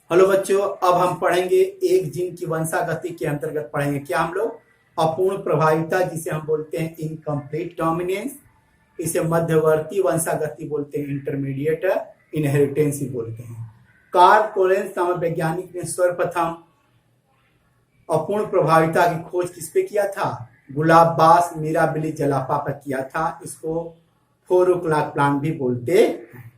Hello बच्चों, अब हम पढ़ेंगे एक जीन की वंशागति के अंतर्गत पढ़ेंगे क्या हम लोग अपूर्ण प्रभाविता, जिसे हम बोलते हैं इनकम्प्लीट डोमिनेंस। इसे मध्यवर्ती वंशागति बोलते हैं, इंटरमीडिएट इनहेरिटेंस भी बोलते हैं। कार्ल कोलेंस नामक वैज्ञानिक ने सर्वप्रथम अपूर्ण प्रभाविता की खोज किस पे किया था? गुलाब बास मिराबिली जलापा पर किया था। इसको फोरोक्लाक प्लांट भी बोलते हैं।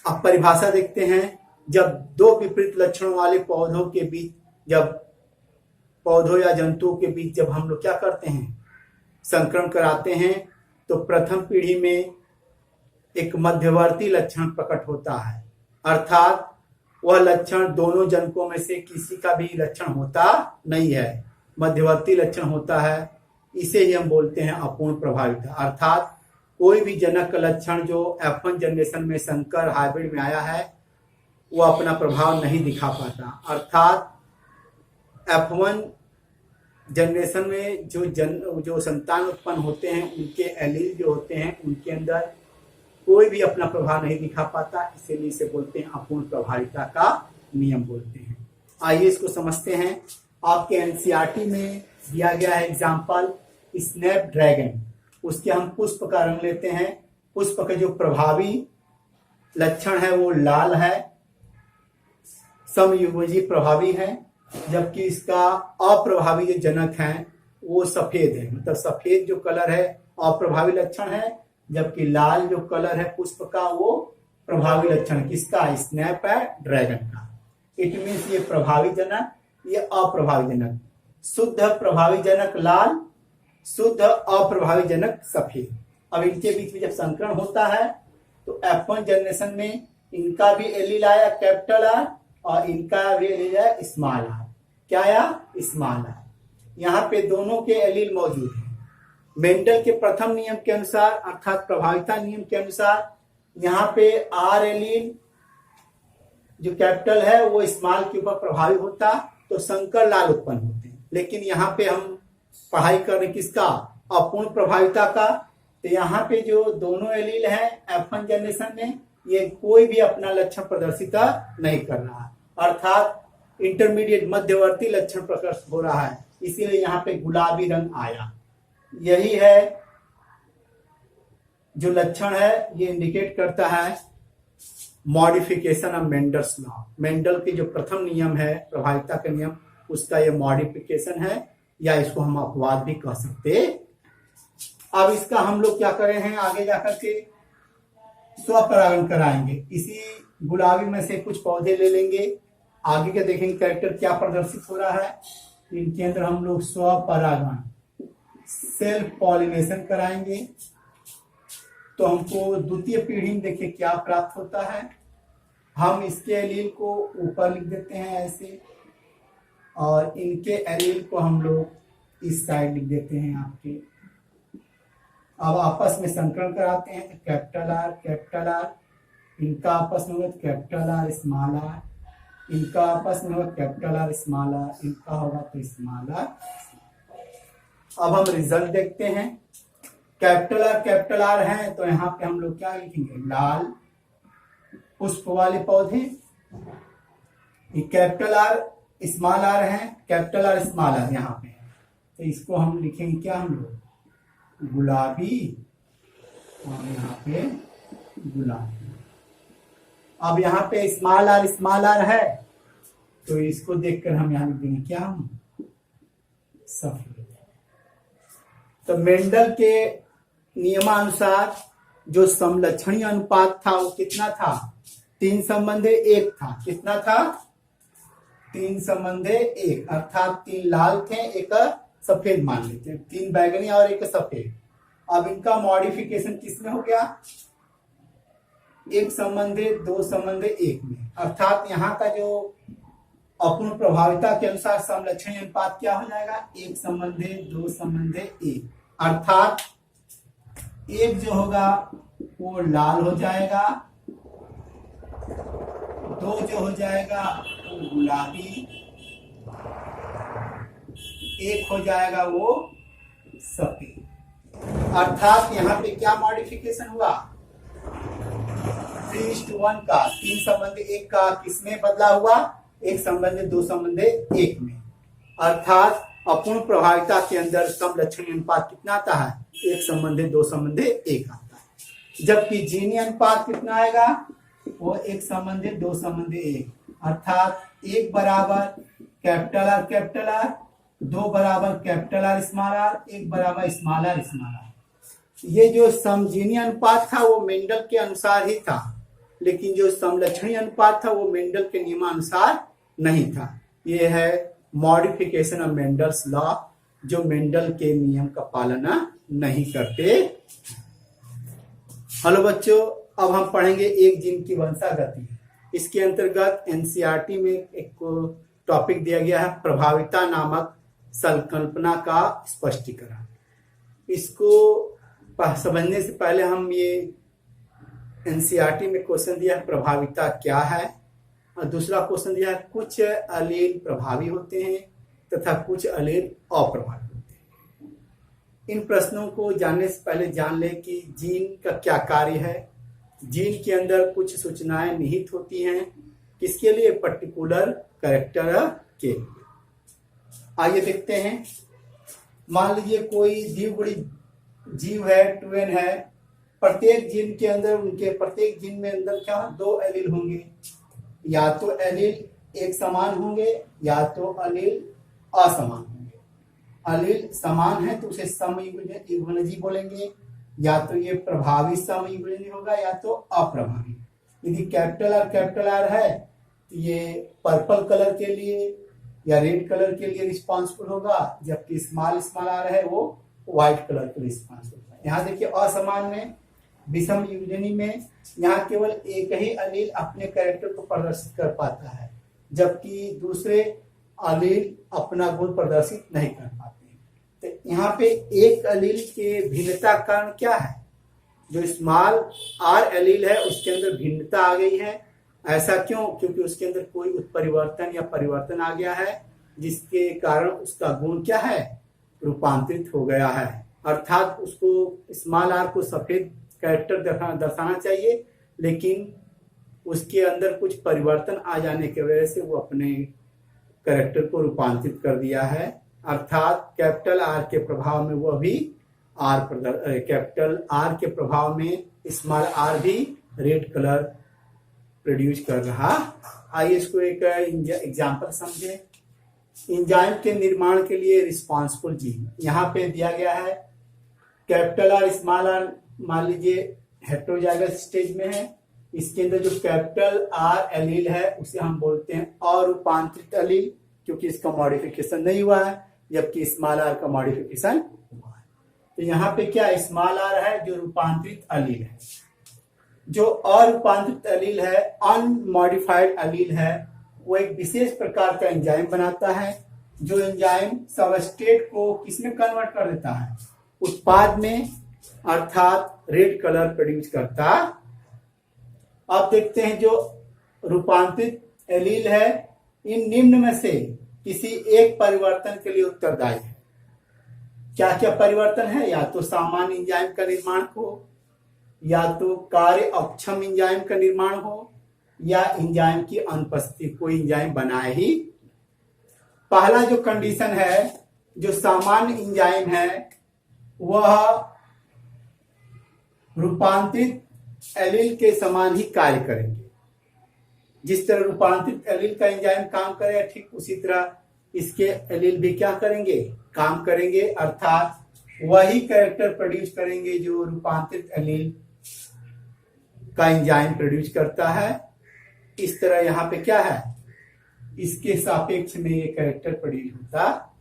अब परिभाषा देखते हैं। जब दो विपरीत लक्षणों वाले पौधों के बीच, जब पौधों या जंतुओं के बीच जब हम लोग क्या करते हैं, संकरण कराते हैं, तो प्रथम पीढ़ी में एक मध्यवर्ती लक्षण प्रकट होता है, अर्थात वह लक्षण दोनों जनकों में से किसी का भी लक्षण होता नहीं है, मध्यवर्ती लक्षण होता है। इसे ही हम बोलते हैं अपूर्ण प्रभाविता। अर्थात कोई भी जनक का लक्षण जो F1 जनरेशन में संकर हाइब्रिड में आया है वो अपना प्रभाव नहीं दिखा पाता। अर्थात F1 जनरेशन में जो संतान उत्पन्न होते हैं, उनके एलील जो होते हैं, उनके अंदर कोई भी अपना प्रभाव नहीं दिखा पाता। इसीलिए इसे बोलते हैं अपूर्ण प्रभाविता का नियम बोलते हैं। आइए इसको समझते हैं। आपके एनसीईआरटी में दिया गया है एग्जाम्पल स्नैप ड्रैगन। उसके हम पुष्प का रंग लेते हैं। पुष्प का जो प्रभावी लक्षण है वो लाल है, समयुग्मजी प्रभावी है, जबकि इसका अप्रभावी जो जनक है वो सफेद है। मतलब सफेद जो कलर है अप्रभावी लक्षण है, जबकि लाल जो कलर है पुष्प का वो प्रभावी लक्षण किसका? स्नैप है ड्रैगन का। इट मीन्स ये प्रभावी जनक, ये अप्रभावी जनक। शुद्ध प्रभावी जनक लाल, शुद्ध अप्रभावी जनक सफेद। अब इनके बीच में जब संकरण होता है तो F1 जनरेशन में इनका भी एलील आया कैपिटल आर और इनका भी एलील आया स्मॉल आर। क्या आया? Small r. यहाँ पे दोनों के एलील मौजूद हैं। मेंडल के प्रथम नियम के अनुसार, अर्थात प्रभाविता नियम के अनुसार, यहाँ पे आर एलील जो कैपिटल है वो स्मॉल के ऊपर प्रभावी होता तो संकर लाल उत्पन्न होते हैं। लेकिन यहाँ पे हम पढ़ाई कर रहे किसका? अपूर्ण प्रभाविता का। तो यहाँ पे जो दोनों एलील हैं F1 जनरेशन में, ये कोई भी अपना लक्षण प्रदर्शित नहीं कर रहा है, अर्थात इंटरमीडिएट मध्यवर्ती लक्षण प्रकट हो रहा है। इसीलिए यहाँ पे गुलाबी रंग आया। यही है जो लक्षण है, ये इंडिकेट करता है modification of Mendel's law. Mendel के जो प्रथम नियम है प्रभाविता का नियम, उसका ये मॉडिफिकेशन है, या इसको हम अपवाद भी कह सकते। अब इसका हम लोग क्या करें हैं, आगे जाकर के स्वपरागण कराएंगे। इसी गुलाबी में से कुछ पौधे ले लेंगे, आगे के देखेंगे कैरेक्टर क्या प्रदर्शित हो रहा है। इनके अंदर हम लोग स्वपरागण सेल्फ पॉलिनेशन कराएंगे तो हमको द्वितीय पीढ़ी में देखिए क्या प्राप्त होता है। हम इसके एलील को ऊपर लिख देते हैं ऐसे, और इनके एलील को हम लोग इस साइड लिख देते हैं आपके। अब आपस में संकरण कराते हैं तो कैपिटल आर, इनका आपस में होगा कैपिटल आर स्मॉल आर, इनका आपस में होगा कैपिटल आर स्मॉल आर, इनका होगा तो स्मॉल आर। अब हम रिजल्ट देखते हैं। कैपिटल आर है तो यहाँ पे हम लोग क्या लिखेंगे? लाल पुष्प वाले पौधे। कैपिटल आर स्मॉल आर है, कैपिटल आर स्मॉल आर यहाँ पे, तो इसको हम लिखेंगे क्या? हम लोग गुलाबी, और यहाँ पे गुलाबी। अब यहाँ पे स्मॉल आर है तो इसको देखकर हम यहाँ लिख देंगे क्या? हम सफेद। तो मेंडल के नियमानुसार जो समलक्षणीय अनुपात था वो कितना था? 3:1 था। कितना था? 3:1, अर्थात 3 लाल थे, एक सफेद मान लेते हैं, 3 बैगनी और एक सफेद। अब इनका मॉडिफिकेशन किसमें हो गया? 1:2:1 में। अर्थात यहाँ का जो अपूर्ण प्रभाविता के अनुसार समलक्षणीय अनुपात क्या हो जाएगा? 1:2:1। अर्थात एक जो होगा वो लाल हो जाएगा, 2 जो हो जाएगा वो गुलाबी, 1 हो जाएगा वो सफेद। अर्थात यहाँ पे क्या मॉडिफिकेशन हुआ? 3:1 का 3:1 का किसमें बदला हुआ? एक संबंध दो संबंध एक में, अर्थात अपूर्ण प्रभाविता के अंदर समलक्षणी अनुपात कितना आता है, एक संबंध दो संबंध एक आता है। जबकि जीनी अनुपात कितना आएगा, वो एक संबंध दो संबंध एक, अर्थात एक बराबर कैपिटल आर, दो बराबर कैपिटल आर स्मॉल आर, एक बराबर स्मॉल आर स्मॉल आर। ये जो समजीनी अनुपात था वो मेंडल के अनुसार ही था, लेकिन जो समलक्षणी अनुपात था वो मेंडल के नियमानुसार नहीं था। ये है मॉडिफिकेशन ऑफ मेंडल्स लॉ, जो मेंडल के नियम का पालन नहीं करते। हेलो बच्चों, अब हम पढ़ेंगे एक जीन की वंशागति। इसके अंतर्गत एनसीईआरटी में एक टॉपिक दिया गया है, प्रभाविता नामक संकल्पना का स्पष्टीकरण। इसको समझने से पहले हम ये एनसीईआरटी में क्वेश्चन दिया है प्रभाविता क्या है, और दूसरा क्वेश्चन दिया है कुछ अलील प्रभावी होते हैं तथा कुछ अलील अप्रभावी होते हैं। इन प्रश्नों को जानने से पहले जान लें कि जीन का क्या कार्य है। जीन के अंदर कुछ सूचनाएं निहित होती हैं, किसके लिए, पर्टिकुलर कैरेक्टर के लिए। आइए देखते हैं। मान लीजिए कोई द्विगुणी जीव है, ट्वेन है, प्रत्येक जीन के अंदर, उनके प्रत्येक जीन में अंदर क्या दो एलील होंगे, या तो एलील एक समान होंगे या तो एलील असमान होंगे। एलील समान है तो उसे समयुग्मजी बोलेंगे, या तो ये प्रभावी समयुग्मजी होगा या तो अप्रभावी। यदि कैपिटल आर है तो ये पर्पल कलर के लिए या रेड कलर के लिए रिस्पॉन्सिबल होगा, जबकि स्मॉल आर है वो व्हाइट कलर के लिए रिस्पॉन्सिबल होगा। यहाँ देखिए असमान में, विषम युग्मनी में यहाँ केवल एक ही अलील अपने कैरेक्टर को प्रदर्शित कर पाता है, जबकि दूसरे अलील अपना गुण प्रदर्शित नहीं कर पाते। तो यहाँ पे एक अलील के भिन्नता कारण क्या है, जो स्मॉल आर अलील है उसके अंदर भिन्नता आ गई है। ऐसा क्यों, क्योंकि उसके अंदर कोई उत्परिवर्तन या परिवर्तन आ गया है, जिसके कारण उसका गुण क्या है, रूपांतरित हो गया है। अर्थात उसको स्मॉल आर को सफेद कैरेक्टर दर्शाना चाहिए, लेकिन उसके अंदर कुछ परिवर्तन आ जाने की वजह से वो अपने कैरेक्टर को रूपांतरित कर दिया है। अर्थात कैपिटल आर के प्रभाव में वो भी कैपिटल आर के प्रभाव में स्मॉल आर भी रेड कलर प्रोड्यूस कर रहा। आइए इसको एक एग्जांपल समझे। एंजाइम के निर्माण के लिए रिस्पॉन्सिबल जीन यहाँ पे दिया गया है। कैपिटल आर स्मॉल आर मान लीजिए हेटेरोजाइगस स्टेज में है, इसके अंदर जो कैपिटल आर एलील है उसे हम बोलते हैं अरूपांतरित एलील, क्योंकि इसका मॉडिफिकेशन नहीं हुआ है, जबकि स्मॉल आर का मॉडिफिकेशन हुआ है। तो यहाँ पे क्या स्मॉल आर है जो रूपांतरित एलील है। जो अरूपांतरित एलील है, अनमॉडिफाइड एलील है, वो एक विशेष प्रकार का एंजाइम बनाता है, जो एंजाइम सबस्ट्रेट को किसमें कन्वर्ट कर देता है, उत्पाद में, अर्थात रेड कलर प्रोड्यूस करता। अब देखते हैं जो रूपांतरित एलील है, इन निम्न में से किसी एक परिवर्तन के लिए उत्तरदायी है। क्या क्या परिवर्तन है, या तो सामान्य एंजाइम का निर्माण हो, या तो कार्य अक्षम एंजाइम का निर्माण हो, या एंजाइम की अनुपस्थिति, कोई एंजाइम बनाए ही। पहला जो कंडीशन है, जो सामान्य एंजाइम है वह रूपांतरित एलील के समान ही कार्य करेंगे। जिस तरह रूपांतरित एलील का एंजाइम काम करे, ठीक उसी तरह इसके एलील भी क्या करेंगे, काम करेंगे, अर्थात वही कैरेक्टर प्रोड्यूस करेंगे जो रूपांतरित एलील का एंजाइम प्रोड्यूस करता है। इस तरह यहाँ पे क्या है, इसके सापेक्ष में ये कैरेक्टर प्रोड्यूस होता,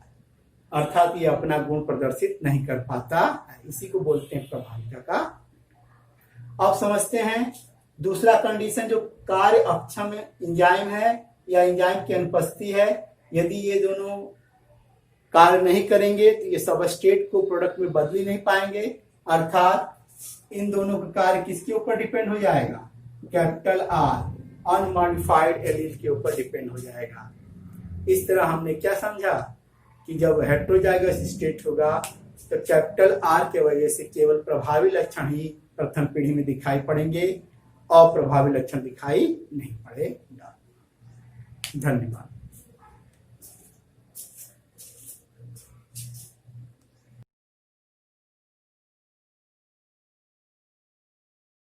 अर्थात ये अपना गुण प्रदर्शित नहीं कर पाता। इसी को बोलते हैं प्रभाविता का। अब समझते हैं दूसरा कंडीशन, जो कार्य अक्षम एंजाइम है या एंजाइम की अनुपस्थिति है। यदि ये दोनों कार्य नहीं करेंगे तो ये सबस्ट्रेट को प्रोडक्ट में बदल ही नहीं पाएंगे, अर्थात इन दोनों का कार्य किसके ऊपर डिपेंड हो जाएगा, कैपिटल आर अनमॉडिफाइड एलील के ऊपर डिपेंड हो जाएगा। इस तरह हमने क्या समझा कि जब हेटेरोजाइगस स्टेट होगा तो कैपिटल आर के वजह से केवल प्रभावी लक्षण ही प्रथम पीढ़ी में दिखाई पड़ेंगे, अप्रभावी लक्षण दिखाई नहीं पड़ेगा। धन्यवाद।